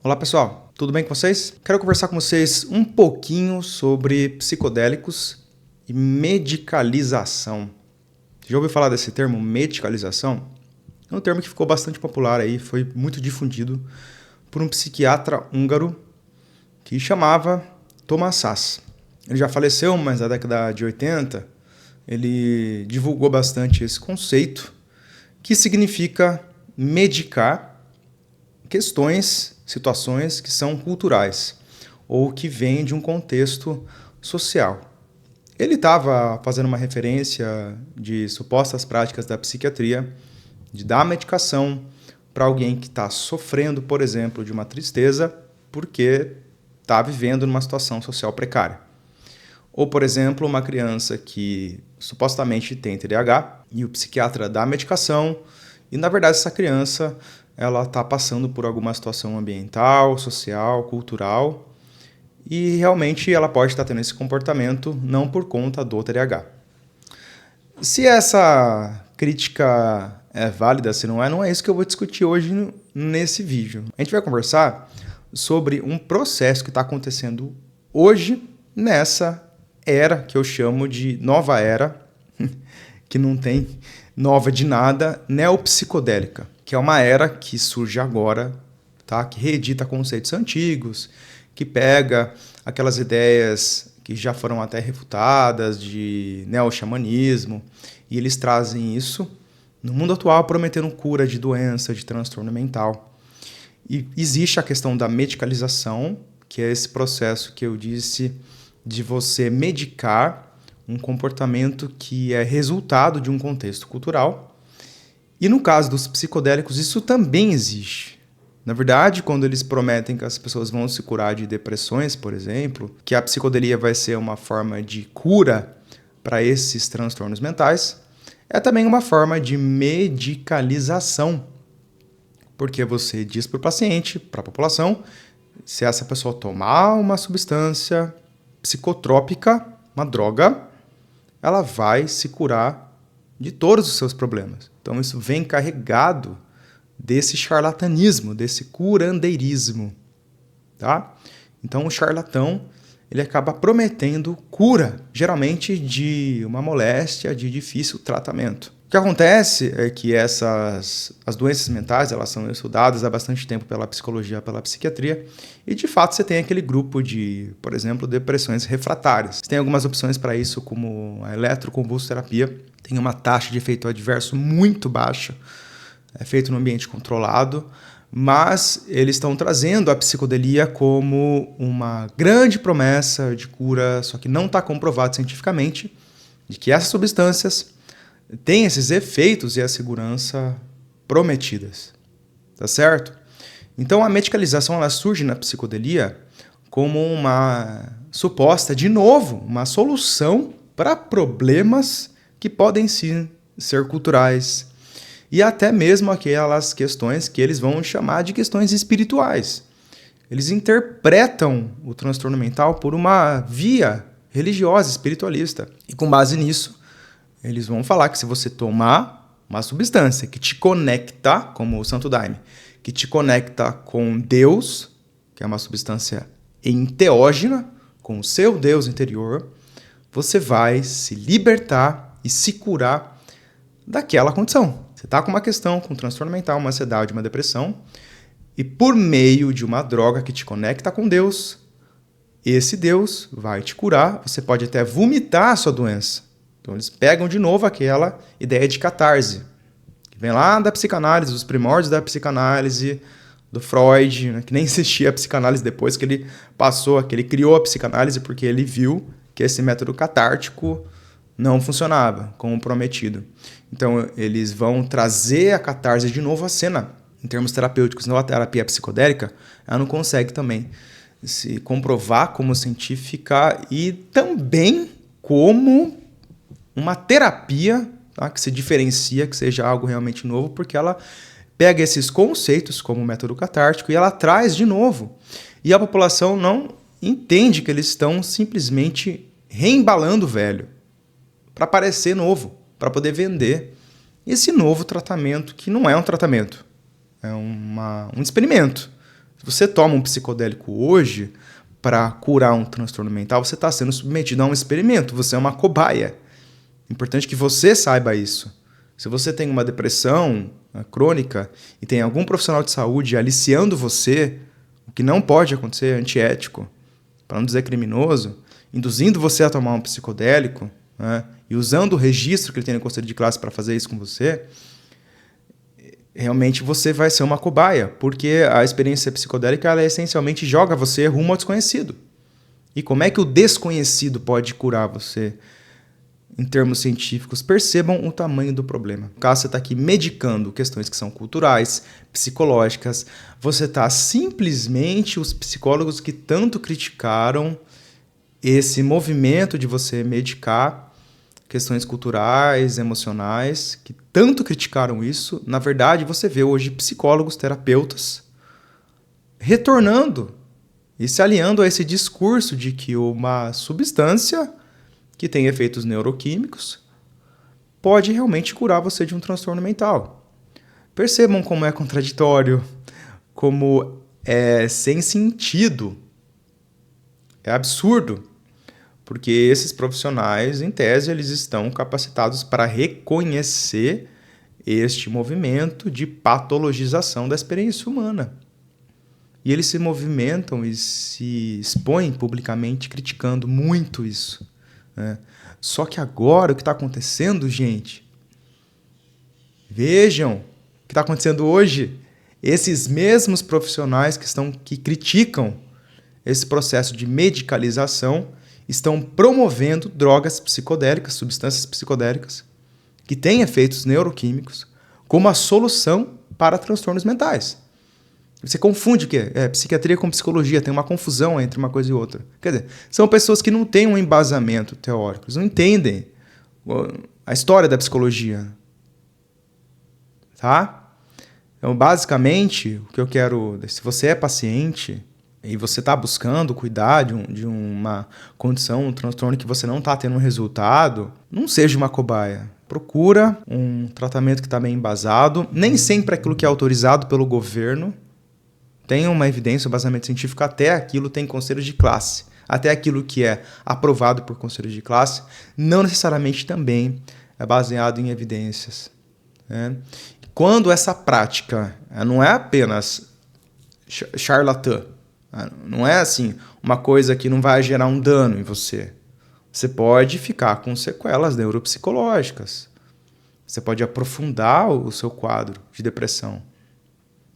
Olá pessoal, tudo bem com vocês? Quero conversar com vocês um pouquinho sobre psicodélicos e medicalização. Já ouviu falar desse termo, medicalização? É um termo que ficou bastante popular aí, foi muito difundido por um psiquiatra húngaro que chamava Thomas Szasz. Ele já faleceu, mas na década de 80 ele divulgou bastante esse conceito que significa medicar questões, situações que são culturais ou que vêm de um contexto social. Ele estava fazendo uma referência de supostas práticas da psiquiatria, de dar medicação para alguém que está sofrendo, por exemplo, de uma tristeza porque está vivendo numa situação social precária. Ou, por exemplo, uma criança que supostamente tem TDAH e o psiquiatra dá medicação e, na verdade, essa criança ela está passando por alguma situação ambiental, social, cultural e realmente ela pode estar tendo esse comportamento não por conta do TDAH. Se essa crítica é válida, se não é isso que eu vou discutir hoje nesse vídeo. A gente vai conversar sobre um processo que está acontecendo hoje nessa era que eu chamo de nova era, que não tem nova de nada, neopsicodélica, que é uma era que surge agora, tá? Que reedita conceitos antigos, que pega aquelas ideias que já foram até refutadas de neo-xamanismo, e eles trazem isso no mundo atual prometendo cura de doença, de transtorno mental. E existe a questão da medicalização, que é esse processo que eu disse de você medicar um comportamento que é resultado de um contexto cultural. E no caso dos psicodélicos, isso também existe. Na verdade, quando eles prometem que as pessoas vão se curar de depressões, por exemplo, que a psicodelia vai ser uma forma de cura para esses transtornos mentais, é também uma forma de medicalização. Porque você diz para o paciente, para a população, se essa pessoa tomar uma substância psicotrópica, uma droga, ela vai se curar de todos os seus problemas. Então isso vem carregado desse charlatanismo, desse curandeirismo, tá? Então o charlatão, ele acaba prometendo cura, geralmente de uma moléstia de difícil tratamento. O que acontece é que as doenças mentais, elas são estudadas há bastante tempo pela psicologia, pela psiquiatria, e de fato você tem aquele grupo de, por exemplo, depressões refratárias. Você tem algumas opções para isso, como a eletroconvulsoterapia, tem uma taxa de efeito adverso muito baixa, é feito no ambiente controlado, mas eles estão trazendo a psicodelia como uma grande promessa de cura, só que não está comprovado cientificamente de que essas substâncias têm esses efeitos e a segurança prometidas, tá certo? Então a medicalização ela surge na psicodelia como uma suposta, de novo, uma solução para problemas que podem sim ser culturais e até mesmo aquelas questões que eles vão chamar de questões espirituais. Eles interpretam o transtorno mental por uma via religiosa, espiritualista. E com base nisso, eles vão falar que se você tomar uma substância que te conecta, como o Santo Daime, que te conecta com Deus, que é uma substância enteógena, com o seu Deus interior, você vai se libertar e se curar daquela condição. Você está com uma questão, com um transtorno mental, uma ansiedade, uma depressão, e por meio de uma droga que te conecta com Deus, esse Deus vai te curar, você pode até vomitar a sua doença. Então eles pegam de novo aquela ideia de catarse, que vem lá da psicanálise, dos primórdios da psicanálise, do Freud, né, que nem existia a psicanálise depois que ele passou, que ele criou a psicanálise porque ele viu que esse método catártico não funcionava como prometido. Então eles vão trazer a catarse de novo à cena. Em termos terapêuticos, não a terapia psicodélica, ela não consegue também se comprovar como científica e também como uma terapia, tá, que se diferencia, que seja algo realmente novo, porque ela pega esses conceitos como o método catártico e ela traz de novo. E a população não entende que eles estão simplesmente reembalando o velho para parecer novo, para poder vender esse novo tratamento, que não é um tratamento, é um experimento. Se você toma um psicodélico hoje para curar um transtorno mental, você está sendo submetido a um experimento, você é uma cobaia. É importante que você saiba isso. Se você tem uma depressão crônica e tem algum profissional de saúde aliciando você, o que não pode acontecer, é antiético, para não dizer criminoso, induzindo você a tomar um psicodélico, né, e usando o registro que ele tem no conselho de classe para fazer isso com você, realmente você vai ser uma cobaia, porque a experiência psicodélica ela essencialmente joga você rumo ao desconhecido. E como é que o desconhecido pode curar você? Em termos científicos, percebam o tamanho do problema. No caso, você está aqui medicando questões que são culturais, psicológicas, você está simplesmente os psicólogos que tanto criticaram esse movimento de você medicar questões culturais, emocionais, que tanto criticaram isso. Na verdade, você vê hoje psicólogos, terapeutas, retornando e se alinhando a esse discurso de que uma substância que tem efeitos neuroquímicos pode realmente curar você de um transtorno mental. Percebam como é contraditório, como é sem sentido, é absurdo, porque esses profissionais, em tese, eles estão capacitados para reconhecer este movimento de patologização da experiência humana. E eles se movimentam e se expõem publicamente criticando muito isso. Só que agora o que está acontecendo, gente, vejam o que está acontecendo hoje. Esses mesmos profissionais que criticam esse processo de medicalização estão promovendo drogas psicodélicas, substâncias psicodélicas, que têm efeitos neuroquímicos, como a solução para transtornos mentais. Você confunde o quê? Psiquiatria com psicologia, tem uma confusão entre uma coisa e outra. Quer dizer, são pessoas que não têm um embasamento teórico, eles não entendem a história da psicologia. Tá? Então, basicamente, o que eu quero... Se você é paciente e você está buscando cuidar de uma condição, um transtorno que você não está tendo um resultado, não seja uma cobaia. Procura um tratamento que está bem embasado. Nem sempre aquilo que é autorizado pelo governo tem uma evidência, um embasamento científico, até aquilo tem conselhos de classe. Até aquilo que é aprovado por conselhos de classe, não necessariamente também é baseado em evidências. Né? Quando essa prática não é apenas charlatã, não é assim uma coisa que não vai gerar um dano em você, você pode ficar com sequelas neuropsicológicas. Você pode aprofundar o seu quadro de depressão.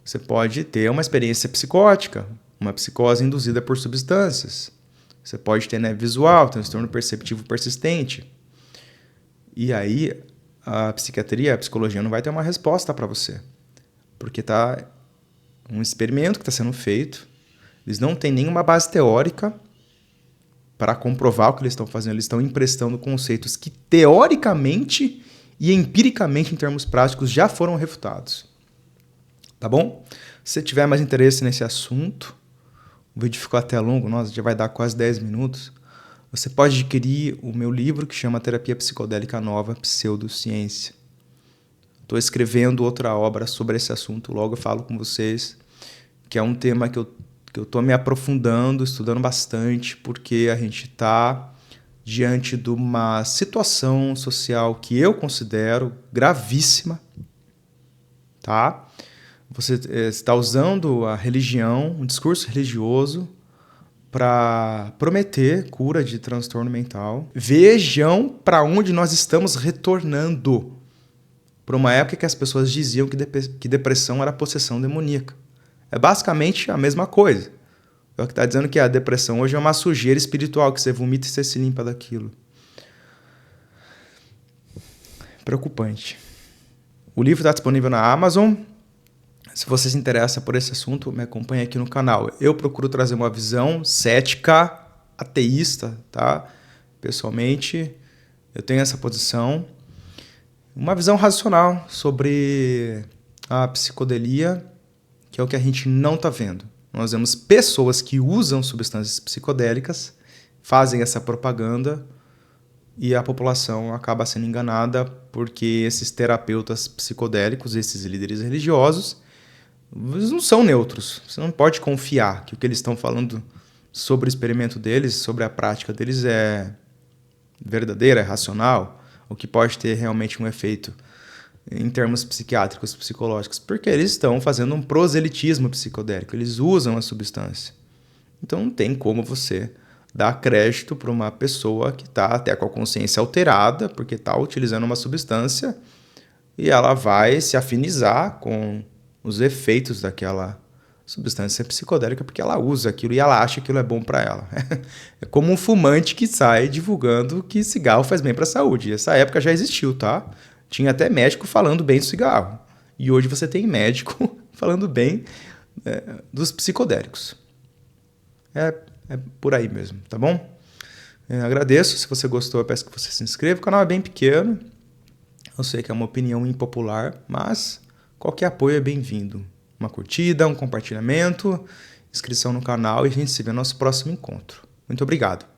Você pode ter uma experiência psicótica, uma psicose induzida por substâncias. Você pode ter visual, transtorno perceptivo persistente. E aí a psiquiatria, a psicologia não vai ter uma resposta para você. Porque está um experimento que está sendo feito. Eles não têm nenhuma base teórica para comprovar o que eles estão fazendo. Eles estão emprestando conceitos que teoricamente e empiricamente, em termos práticos, já foram refutados. Tá bom? Se você tiver mais interesse nesse assunto, o vídeo ficou até longo, nossa, já vai dar quase 10 minutos, você pode adquirir o meu livro que chama Terapia Psicodélica Nova, Pseudociência. Estou escrevendo outra obra sobre esse assunto, logo eu falo com vocês, que é um tema que eu estou me aprofundando, estudando bastante, porque a gente está diante de uma situação social que eu considero gravíssima, tá? Você está usando a religião, um discurso religioso, para prometer cura de transtorno mental. Vejam para onde nós estamos retornando. Para uma época que as pessoas diziam que depressão era possessão demoníaca. É basicamente a mesma coisa. É o que está dizendo que a depressão hoje é uma sujeira espiritual, que você vomita e você se limpa daquilo. Preocupante. O livro está disponível na Amazon. Se você se interessa por esse assunto, me acompanhe aqui no canal. Eu procuro trazer uma visão cética, ateísta, tá? Pessoalmente, eu tenho essa posição. Uma visão racional sobre a psicodelia, que é o que a gente não está vendo. Nós vemos pessoas que usam substâncias psicodélicas, fazem essa propaganda e a população acaba sendo enganada porque esses terapeutas psicodélicos, esses líderes religiosos, eles não são neutros. Você não pode confiar que o que eles estão falando sobre o experimento deles, sobre a prática deles é verdadeiro, é racional, ou que pode ter realmente um efeito em termos psiquiátricos, psicológicos, porque eles estão fazendo um proselitismo psicodélico, eles usam a substância. Então não tem como você dar crédito para uma pessoa que está até com a consciência alterada, porque está utilizando uma substância e ela vai se afinizar com os efeitos daquela substância psicodélica porque ela usa aquilo e ela acha que aquilo é bom para ela. É como um fumante que sai divulgando que cigarro faz bem para a saúde. Essa época já existiu, tá? Tinha até médico falando bem do cigarro. E hoje você tem médico falando bem dos psicodélicos. É por aí mesmo, tá bom? Agradeço. Se você gostou, eu peço que você se inscreva. O canal é bem pequeno. Eu sei que é uma opinião impopular, mas qualquer apoio é bem-vindo. Uma curtida, um compartilhamento, inscrição no canal e a gente se vê no nosso próximo encontro. Muito obrigado.